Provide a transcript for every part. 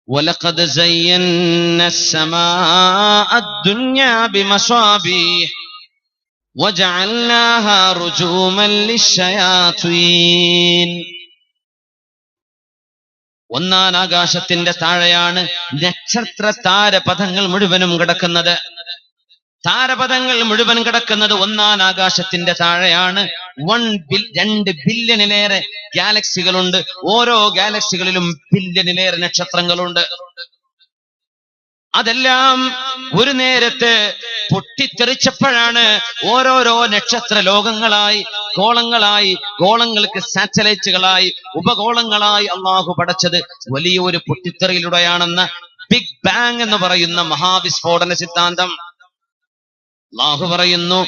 وَلَقَدْ زَيَّنَّا السَّمَاءَ الدُّنْيَا بِمَصَابِيحَ وَجَعَلْنَاهَا رُجُومًا لِلشَّيَاطِينِ. ഒന്നാം ആകാശത്തിന്റെ താഴെയാണ് നക്ഷത്ര താരപഥങ്ങൾ മുഴുവനും കിടക്കുന്നത്. താരപഥങ്ങൾ മുഴുവൻ കിടക്കുന്നത് ഒന്നാം ആകാശത്തിന്റെ താഴെയാണ്. 2 ബില്യണിലേറെ ഗാലക്സികളുണ്ട്. ഓരോ ഗാലക്സികളിലും ബില്യണിലേറെ നക്ഷത്രങ്ങളുണ്ട്. അതെല്ലാം ഒരു നേരത്തെ പൊട്ടിത്തെറിച്ചപ്പോഴാണ് ഓരോരോ നക്ഷത്ര ലോകങ്ങളായി, ഗോളങ്ങളായി, ഗോളങ്ങൾക്ക് സാറ്റലൈറ്റുകളായി, ഉപഗോളങ്ങളായി അള്ളാഹു പടച്ചത് വലിയൊരു പൊട്ടിത്തെറിയിലൂടെയാണെന്ന് ബിഗ് ബാങ് എന്ന് പറയുന്ന മഹാവിസ്ഫോടന സിദ്ധാന്തം. അല്ലാഹു പറയുന്നു,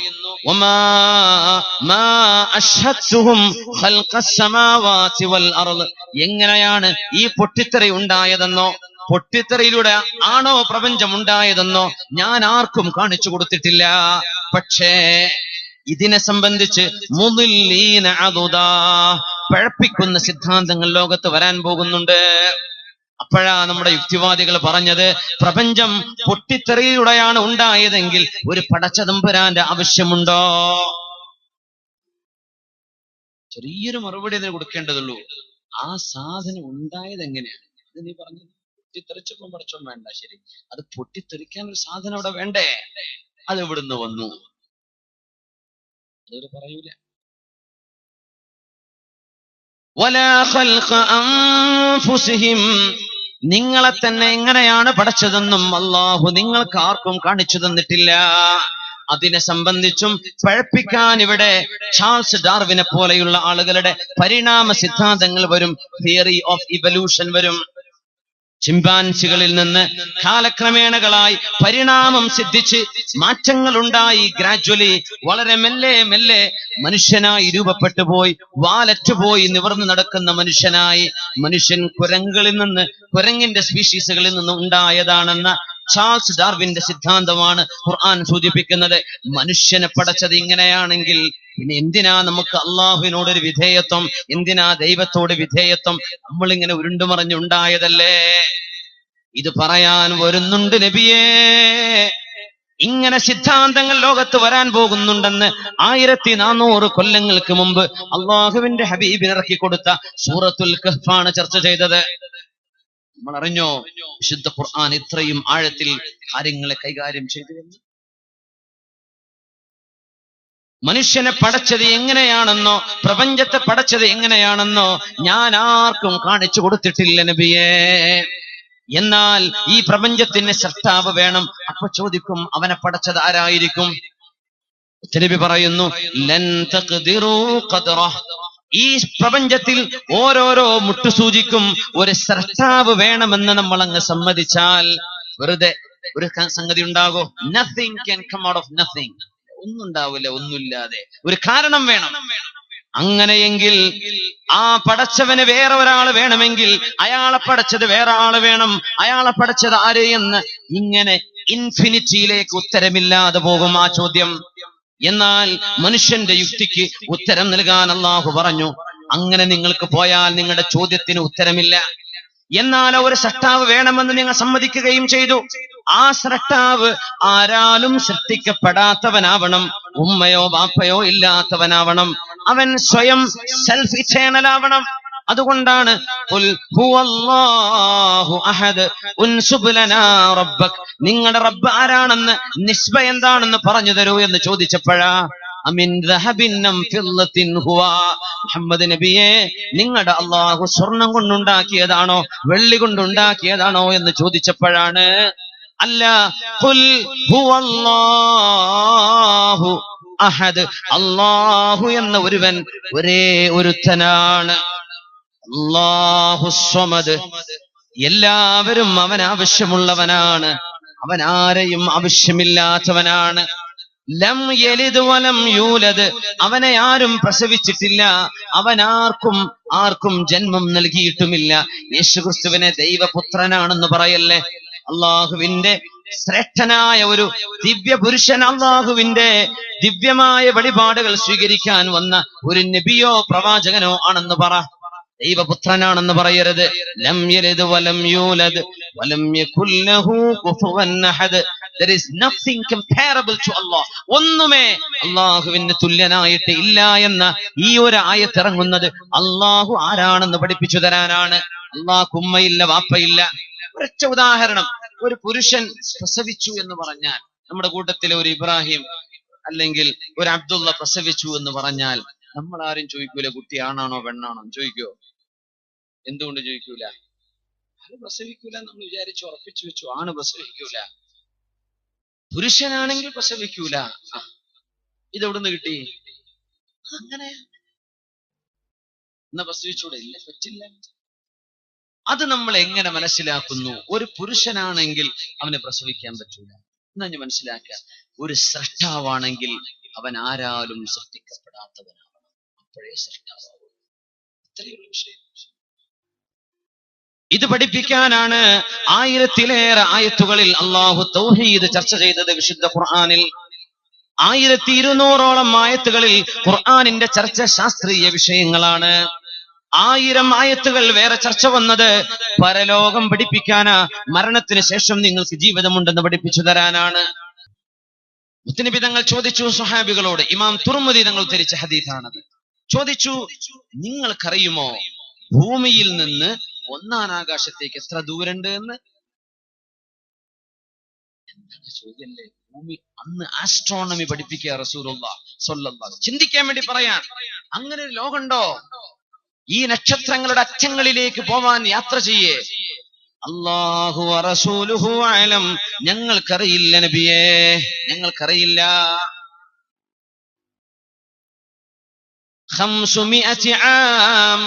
എങ്ങനെയാണ് ഈ പൊട്ടിത്തെറി ഉണ്ടായതെന്നോ, പൊട്ടിത്തെറിയിലൂടെ ആണോ പ്രപഞ്ചം ഉണ്ടായതെന്നോ ഞാൻ ആർക്കും കാണിച്ചു കൊടുത്തിട്ടില്ല. പക്ഷേ ഇതിനെ സംബന്ധിച്ച് പഴപ്പിക്കുന്ന സിദ്ധാന്തങ്ങൾ ലോകത്ത് വരാൻ പോകുന്നുണ്ട്. അപ്പോഴാ നമ്മുടെ യുക്തിവാദികൾ പറഞ്ഞത്, പ്രപഞ്ചം പൊട്ടിത്തെറിയിലൂടെയാണ് ഉണ്ടായതെങ്കിൽ ഒരു പടച്ചതമ്പുരാന്റെ ആവശ്യമുണ്ടോ? ചെറിയൊരു മറുപടി അതിന് കൊടുക്കേണ്ടതുള്ളൂ. ആ സാധനം ഉണ്ടായത് എങ്ങനെയാണ്? അത് നീ പറഞ്ഞത് പൊട്ടിത്തെറിച്ചപ്പം പടച്ചോൻ വേണ്ട, ശരി, അത് പൊട്ടിത്തെറിക്കാൻ ഒരു സാധനം അവിടെ വേണ്ടേ? അത് എവിടുന്ന് വന്നു? അതൊരു പറയൂല. വലാ ഖൽഖ അൻഫുസിഹിം, നിങ്ങളെ തന്നെ എങ്ങനെയാണ് പഠിച്ചതെന്നും അല്ലാഹു നിങ്ങൾക്ക് ആർക്കും കാണിച്ചു തന്നിട്ടില്ല. അതിനെ സംബന്ധിച്ചും പഴപ്പിക്കാൻ ഇവിടെ ചാൾസ് ഡാർവിനെ പോലെയുള്ള ആളുകളുടെ പരിണാമ സിദ്ധാന്തങ്ങൾ വരും. തിയറി ഓഫ് ഇവല്യൂഷൻ വരും. ചിമ്പാൻസികളിൽ നിന്ന് കാലക്രമേണകളായി പരിണാമം സിദ്ധിച്ച് മാറ്റങ്ങൾ ഉണ്ടായി. ഗ്രാജ്വലി വളരെ മെല്ലെ മെല്ലെ മനുഷ്യനായി രൂപപ്പെട്ടു പോയി, വാലറ്റുപോയി നിവർന്നു നടക്കുന്ന മനുഷ്യനായി. മനുഷ്യൻ കുരങ്ങിന്റെ സ്പീഷീസുകളിൽ നിന്ന് ഉണ്ടായതാണെന്ന ചാൾസ് ഡാർവിന്റെ സിദ്ധാന്തമാണ് ഖുർആൻ സൂചിപ്പിക്കുന്നത്. മനുഷ്യനെ പടച്ചത് ഇങ്ങനെയാണെങ്കിൽ പിന്നെ എന്തിനാ നമുക്ക് അള്ളാഹുവിനോടൊരു വിധേയത്വം? എന്തിനാ ദൈവത്തോട് വിധേയത്വം? നമ്മളിങ്ങനെ ഉരുണ്ടുമറിഞ്ഞുണ്ടായതല്ലേ. ഇത് പറയാൻ വരുന്നുണ്ട് നബിയേ. ഇങ്ങനെ സിദ്ധാന്തങ്ങൾ ലോകത്ത് വരാൻ പോകുന്നുണ്ടെന്ന് 1400 കൊല്ലങ്ങൾക്ക് മുമ്പ് അള്ളാഹുവിന്റെ ഹബീബിന് ഇറക്കി കൊടുത്ത സൂറത്തുൽ കഹ്ഫാണ് ചർച്ച ചെയ്തത്. നമ്മൾ അറിഞ്ഞോ വിശുദ്ധ ഖുർആൻ ഇത്രയും ആഴത്തിൽ കാര്യങ്ങളെ കൈകാര്യം ചെയ്തു? മനുഷ്യനെ പടച്ചത് എങ്ങനെയാണെന്നോ, പ്രപഞ്ചത്തെ പടച്ചത് എങ്ങനെയാണെന്നോ ഞാൻ ആർക്കും കാണിച്ചു കൊടുത്തിട്ടില്ല നബിയേ. എന്നാൽ ഈ പ്രപഞ്ചത്തിന് സൃഷ്ടാവ് വേണം. അപ്പൊ ചോദിക്കും, അവനെ പടച്ചത് ആരായിരിക്കും? നബി പറയുന്നു, ലൻ തഖ്ദിറൂ ഖദ്റഹ്, ഈ പ്രപഞ്ചത്തിൽ ഓരോരോ മുട്ടുസൂചിക്കും ഒരു സൃഷ്ടാവ് വേണമെന്ന് നമ്മൾ അങ്ങ് സമ്മതിച്ചാൽ വെറുതെ ഒരു സംഗതി ഉണ്ടാകോ? Nothing can come out of nothing. ഒന്നും ഉണ്ടാവില്ല ഒന്നുമില്ലാതെ. ഒരു കാരണം വേണം. അങ്ങനെയെങ്കിൽ ആ പടച്ചവന് വേറെ ഒരാൾ വേണമെങ്കിൽ അയാളെ പടച്ചത് വേറെ ആള് വേണം. അയാളെ പടച്ചത് ആര് എന്ന് ഇങ്ങനെ ഇൻഫിനിറ്റിയിലേക്ക് ഉത്തരമില്ലാതെ പോകും ആ ചോദ്യം. എന്നാൽ മനുഷ്യന്റെ യുക്തിക്ക് ഉത്തരം നൽകാൻ അല്ലാഹു പറഞ്ഞു, അങ്ങനെ നിങ്ങൾക്ക് പോയാൽ നിങ്ങളുടെ ചോദ്യത്തിന് ഉത്തരമില്ല. എന്നാൽ ഒരു സൃഷ്ടാവ് വേണമെന്ന് നിങ്ങൾ സമ്മതിക്കുകയും ചെയ്തു. ആ സൃഷ്ടാവ് ആരാലും സൃഷ്ടിക്കപ്പെടാത്തവനാവണം, ഉമ്മയോ ബാപ്പയോ ഇല്ലാത്തവനാവണം. അവൻ സ്വയം സെൽഫ് ഇറ്റേണൽ ആവണം. അതുകൊണ്ടാണ് നിങ്ങളുടെ റബ്ബ് ആരാണെന്ന്, നിസ്ബ എന്താണെന്ന് പറഞ്ഞു തരൂ എന്ന് ചോദിച്ചപ്പോഴാ മുഹമ്മദ് നബിയെ, നിങ്ങളുടെ അള്ളാഹു സ്വർണം കൊണ്ടുണ്ടാക്കിയതാണോ വെള്ളി കൊണ്ടുണ്ടാക്കിയതാണോ എന്ന് ചോദിച്ചപ്പോഴാണ് അല്ല, ഖുൽ ഹുവല്ലാഹു അഹദ്, അല്ലാഹു എന്ന ഒരുവൻ ഒരേ ഒരുത്തനാണ്. അല്ലാഹു സ്വമദ്, എല്ലാവരും അവൻ ആവശ്യമുള്ളവനാണ്, അവൻ ആരെയും ആവശ്യമില്ലാത്തവനാണ്. ലം യലിദ് വലം യൂലദ്, അവനെ ആരും പ്രസവിച്ചിട്ടില്ല, അവൻ ആർക്കും ജന്മം നൽകിയിട്ടുമില്ല. യേശുക്രിസ്തുവിനെ ദൈവപുത്രനാണെന്ന് പറയല്ലേ. അള്ളാഹുവിന്റെ ശ്രേഷ്ഠനായ ഒരു ദിവ്യ പുരുഷൻ, അള്ളാഹുവിന്റെ ദിവ്യമായ വഴിപാടുകൾ സ്വീകരിക്കാൻ വന്ന ഒരു നബിയോ പ്രവാചകനോ ആണെന്ന് പറ. ദൈവപുത്രനാണെന്ന് പറയരുത്. ലം യലിദ് വലം യൂലദ് വലം യകുൽ ലഹു കുഫുവൻ അഹദ്. There is nothing comparable to Allah. ഒന്നുമേ അല്ലാഹുവിന് തുല്യനായിട്ട് ഇല്ല എന്ന ഈ ഒരു ആയത്ത് ഇറങ്ങുന്നത് അല്ലാഹു ആരാണെന്ന് പഠിപ്പിച്ചു തരാനാണ്. അല്ലാഹു ഉമ്മയില്ല, വാപ്പയില്ല. ഒരൊറ്റ ഉദാഹരണം, ഒരു പുരുഷൻ പ്രസവിച്ചു എന്ന് പറഞ്ഞാൽ, നമ്മുടെ കൂട്ടത്തിലെ ഒരു ഇബ്രാഹിം അല്ലെങ്കിൽ ഒരു അബ്ദുള്ള പ്രസവിച്ചു എന്ന് പറഞ്ഞാൽ നമ്മൾ ആരും ചോദിക്കൂല കുട്ടി ആണാണോ പെണ്ണാണോ ചോദിക്കോ? എന്തുകൊണ്ട് ചോദിക്കൂല? അത് പ്രസവിക്കൂല നമ്മൾ വിചാരിച്ചു ഉറപ്പിച്ചു വെച്ചു, ആണ് പ്രസവിക്കൂല. പുരുഷനാണെങ്കിൽ പ്രസവിക്കൂല. ഇതെവിടുന്ന് കിട്ടി? അങ്ങനെ എന്നാ പ്രസവിച്ചൂടെ? ഇല്ല, പറ്റില്ല. അത് നമ്മൾ എങ്ങനെ മനസ്സിലാക്കുന്നു? ഒരു പുരുഷനാണെങ്കിൽ അവന് പ്രസവിക്കാൻ പറ്റൂല എന്നാ ഞാൻ മനസ്സിലാക്കുക. ഒരു സൃഷ്ടാവാണെങ്കിൽ അവൻ ആരാലും സൃഷ്ടിക്കപ്പെടാത്തവനാണ്, അപ്പോഴേ സൃഷ്ടാവാകും. ഇത്രയുള്ള വിഷയം. ഇത് പഠിപ്പിക്കാനാണ് 1000-ലേറെ ആയത്തുകളിൽ അള്ളാഹു തൗഹീദ് ചർച്ച ചെയ്തത്. വിശുദ്ധ ഖുർആനിൽ 1200-ഓളം ആയത്തുകളിൽ ഖുർആനിന്റെ ചർച്ച ശാസ്ത്രീയ വിഷയങ്ങളാണ്. 1000 ആയത്തുകൾ വേറെ ചർച്ച വന്നത് പരലോകം പഠിപ്പിക്കാനാ, മരണത്തിന് ശേഷം നിങ്ങൾക്ക് ജീവിതമുണ്ടെന്ന് പഠിപ്പിച്ചു തരാനാണ്. മുത്തുനബി തങ്ങൾ ചോദിച്ചു സ്വഹാബികളോട്, ഇമാം തുർമുദി തങ്ങൾ ഉദ്ധരിച്ച ഹദീസാണത്. ചോദിച്ചു, നിങ്ങൾക്കറിയുമോ ഭൂമിയിൽ നിന്ന് ഒന്നാം ആകാശത്തേക്ക് എത്ര ദൂരണ്ട് എന്ന്? എന്താണ് ചോദ്യല്ലേ? ഭൂമി അന്ന് ആസ്ട്രോണമി പഠിപ്പിക്കുക റസൂലുള്ളാഹി സ്വല്ലല്ലാഹു അലൈഹി വസല്ലം. ചിന്തിക്കാൻ വേണ്ടി പറയാൻ, അങ്ങനെ ഒരു ലോകമുണ്ടോ? ഈ നക്ഷത്രങ്ങളുടെ അറ്റങ്ങളിലേക്ക് പോവാൻ യാത്ര ചെയ്യേ. അല്ലാഹു വറസൂലുഹു അലം, ഞങ്ങൾക്കറിയില്ല നബിയേ, ഞങ്ങൾക്കറിയില്ല. 500 ആം,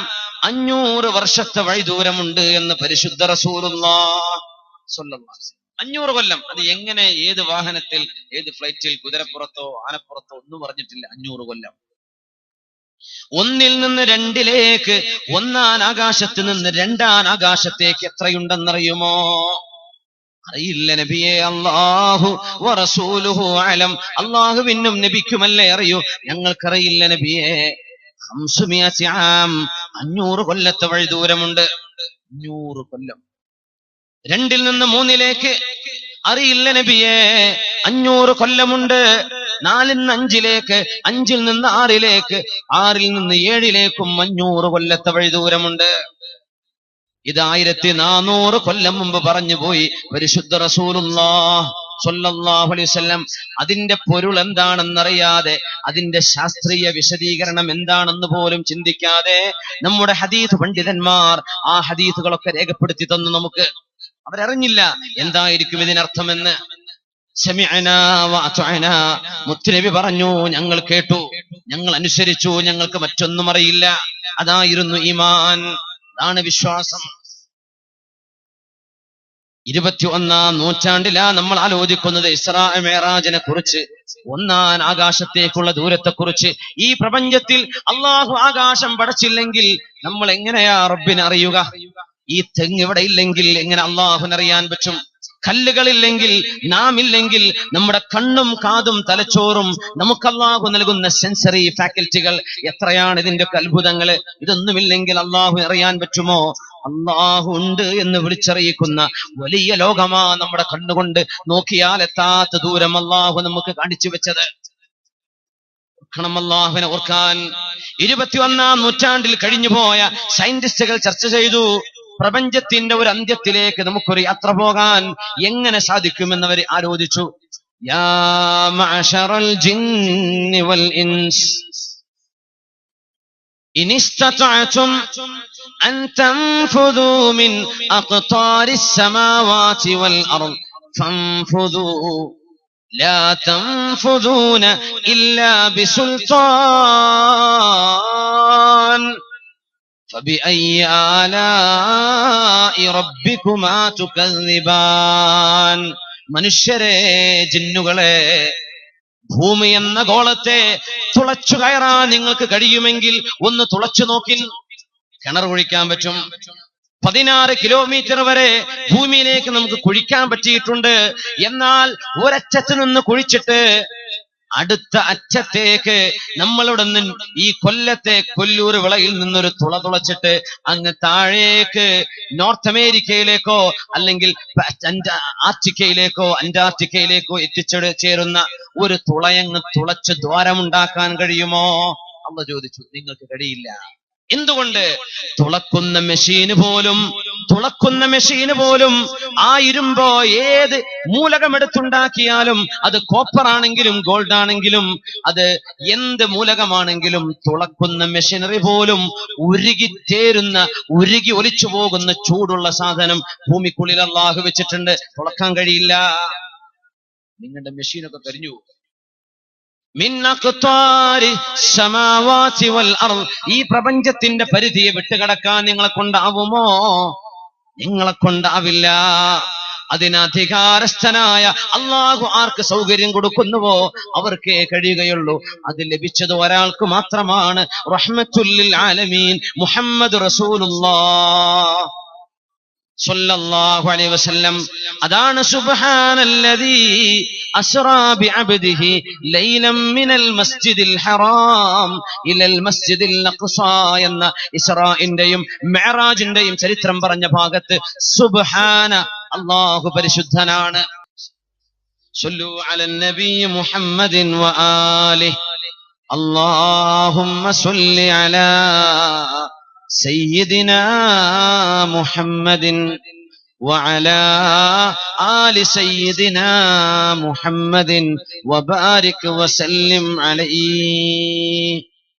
500 വർഷത്തെ വഴിദൂരമുണ്ട് എന്ന് പരിശുദ്ധ റസൂലുള്ളാഹി സ്വല്ലല്ലാഹു അലൈഹി വസല്ലം. 500 കൊല്ലം. അത് എങ്ങനെ, ഏത് വാഹനത്തിൽ, ഏത് ഫ്ലൈറ്റിൽ, കുതിരപ്പുറത്തോ ആനപ്പുറത്തോ ഒന്നും പറഞ്ഞിട്ടില്ല. 500 കൊല്ലം. ഒന്നിൽ നിന്ന് രണ്ടിലേക്ക്, ഒന്നാം ആകാശത്ത് നിന്ന് രണ്ടാം ആകാശത്തേക്ക് എത്രയുണ്ടെന്നറിയുമോ? അറിയില്ല നബിയെ. അല്ലാഹു വറസൂലുഹു അലം, അല്ലാഹുവിനും നബിക്കുമല്ലേ അറിയൂ, ഞങ്ങൾക്കറിയില്ല നബിയെ. 500 ആം, 500 കൊല്ലത്തെ വഴി ദൂരമുണ്ട്. 500 കൊല്ലം. 2 നിന്ന് 3 അറിയില്ല നബിയെ, 500 കൊല്ലമുണ്ട്. 4 നിന്ന് 5, 5 നിന്ന് 6, 6 നിന്ന് 7 500 കൊല്ലത്തെ വഴി ദൂരമുണ്ട്. ഇത് 1400 കൊല്ലം മുമ്പ് പറഞ്ഞു പോയി പരിശുദ്ധ റസൂലുള്ളാഹി സ്വല്ലല്ലാഹു അലൈഹി വസല്ലം. അതിന്റെ പൊരുൾ എന്താണെന്നറിയാതെ, അതിന്റെ ശാസ്ത്രീയ വിശദീകരണം എന്താണെന്ന് പോലും ചിന്തിക്കാതെ നമ്മുടെ ഹദീസ് പണ്ഡിതന്മാർ ആ ഹദീസുകളൊക്കെ രേഖപ്പെടുത്തി തന്നു നമുക്ക്. അവരറിഞ്ഞില്ല എന്തായിരിക്കും ഇതിനർത്ഥമെന്ന്. സമിഅനാ വഅതഅനാ, മുത്തുനബി പറഞ്ഞു, ഞങ്ങൾ കേട്ടു, ഞങ്ങൾ അനുസരിച്ചു, ഞങ്ങൾക്ക് മറ്റൊന്നും അറിയില്ല. അതായിരുന്നു ഈമാൻ, അതാണ് വിശ്വാസം. 21-ാം നൂറ്റാണ്ടിലാ നമ്മൾ ആലോചിക്കുന്നത് ഇസ്രാ മിഅ്റാജിനെ കുറിച്ച്, ഒന്നാം ആകാശത്തേക്കുള്ള ദൂരത്തെ കുറിച്ച്. ഈ പ്രപഞ്ചത്തിൽ അള്ളാഹു ആകാശം പടച്ചില്ലെങ്കിൽ നമ്മൾ എങ്ങനെയാ റബ്ബിനെ അറിയുക? ഈ തെങ്ങ് ഇവിടെ ഇല്ലെങ്കിൽ എങ്ങനെ അള്ളാഹുവിനറിയാൻ പറ്റും? കല്ലുകളില്ലെങ്കിൽ, നാം ഇല്ലെങ്കിൽ, നമ്മുടെ കണ്ണും കാതും തലച്ചോറും നമുക്ക് അള്ളാഹു നൽകുന്ന സെൻസറി ഫാക്കൽറ്റികൾ എത്രയാണ്! ഇതിന്റെ ഒക്കെ അത്ഭുതങ്ങള്. ഇതൊന്നുമില്ലെങ്കിൽ അള്ളാഹു അറിയാൻ പറ്റുമോ? അള്ളാഹു ഉണ്ട് എന്ന് വിളിച്ചറിയിക്കുന്ന വലിയ ലോകമാ നമ്മുടെ കണ്ണുകൊണ്ട് നോക്കിയാൽ എത്താത്ത ദൂരം അള്ളാഹു നമുക്ക് കാണിച്ചു വെച്ചത്. ഓർക്കണം, അള്ളാഹുവിനെ ഓർക്കാൻ. 21-ാം നൂറ്റാണ്ടിൽ കഴിഞ്ഞുപോയ സയന്റിസ്റ്റുകൾ ചർച്ച ചെയ്തു, പ്രപഞ്ചത്തിന്റെ ഒരു അന്ത്യത്തിലേക്ക് നമുക്കൊരു യാത്ര പോകാൻ എങ്ങനെ സാധിക്കുമെന്നവർ ആലോചിച്ചു. യാ മഅശറൽ ജിന്നി വൽ ഇൻസ് ഇൻ ഇസ്തതഅതും അൻ തൻഫുദൂ മിൻ അഖ്താരിസ് സമാവാതി വൽ അർദ് ഫൻഫുദൂ ലാ തൻഫുദൂന ഇല്ലാ ബിസുൽത്താൻ فبأي آلاء ربكما تكذبان. മനുഷ്യരെ, ജിന്നുകളെ, ഭൂമി എന്ന ഗോളത്തെ തുളച്ചു കയറാൻ നിങ്ങൾക്ക് കഴിയുമെങ്കിൽ ഒന്ന് തുളച്ചു നോക്കിൻ. കിണർ കുഴിക്കാൻ പറ്റും. 16 കിലോമീറ്റർ വരെ ഭൂമിയിലേക്ക് നമുക്ക് കുഴിക്കാൻ പറ്റിയിട്ടുണ്ട്. എന്നാൽ ഒരറ്റത്ത് നിന്ന് കുഴിച്ചിട്ട് അടുത്ത അറ്റത്തേക്ക് നമ്മളിവിടെ നിന്ന് ഈ കൊല്ലത്തെ കൊല്ലൂർ വിളയിൽ നിന്നൊരു തുളച്ചിട്ട് അങ്ങ് താഴേക്ക് നോർത്ത് അമേരിക്കയിലേക്കോ അല്ലെങ്കിൽ ആർട്ടിക്കയിലേക്കോ അന്റാർട്ടിക്കയിലേക്കോ ചേരുന്ന ഒരു തുളയങ്ങ് തുളച്ച് ദ്വാരമുണ്ടാക്കാൻ കഴിയുമോ? അള്ളാഹു ചോദിച്ചു. നിങ്ങൾക്ക് കഴിയില്ല. എന്തുകൊണ്ട്? തുളക്കുന്ന മെഷീന് പോലും ആ ഇരുമ്പോ ഏത് മൂലകമെടുത്തുണ്ടാക്കിയാലും, അത് കോപ്പർ ആണെങ്കിലും ഗോൾഡ് ആണെങ്കിലും, അത് എന്ത് മൂലകമാണെങ്കിലും, തുളക്കുന്ന മെഷീനറി പോലും ഉരുകി ഒലിച്ചു പോകുന്ന ചൂടുള്ള സാധനം ഭൂമിക്കുള്ളിൽ അല്ലാഹു വെച്ചിട്ടുണ്ട്. തുളക്കാൻ കഴിയില്ല. നിങ്ങളുടെ മെഷീനൊക്കെ കരിഞ്ഞു. ഈ പ്രപഞ്ചത്തിന്റെ പരിധിയെ വിട്ടുകിടക്കാൻ നിങ്ങളെ കൊണ്ടാവുമോ? നിങ്ങളെ കൊണ്ടാവില്ല. അതിന് അധികാരസ്ഥനായ അല്ലാഹു ആർക്ക് സൗകര്യം കൊടുക്കുന്നുവോ അവർക്കേ കഴിയുകയുള്ളൂ. അത് ലഭിച്ചത് ഒരാൾക്ക് മാത്രമാണ്. റഹ്മത്തുൽ ലിൽ ആലമീൻ മുഹമ്മദ് റസൂലുള്ളാഹ് സല്ലല്ലാഹു അലൈഹി വസല്ലം. അതാണ് സുബ്ഹാനല്ലദീ അസ്റാ ബിഅബ്ദിഹി ലൈലൻ മിനൽ മസ്ജിദിൽ ഹറാം ഇലൽ മസ്ജിദിൽ അഖ്സാ എന്ന ഇസ്റാഇന്റെയും മിഅ്റാജിന്റെയും ചരിത്രം പറഞ്ഞ ഭാഗത്ത് സുബ്ഹാന, അല്ലാഹു പരിശുദ്ധനാണ്. സല്ലു അലൻ നബി മുഹമ്മദിൻ വആലിഹി. അല്ലാഹുമ്മ സല്ലി അലാ سيدنا محمد وعلى آل سيدنا محمد وبارك وسلم عليه.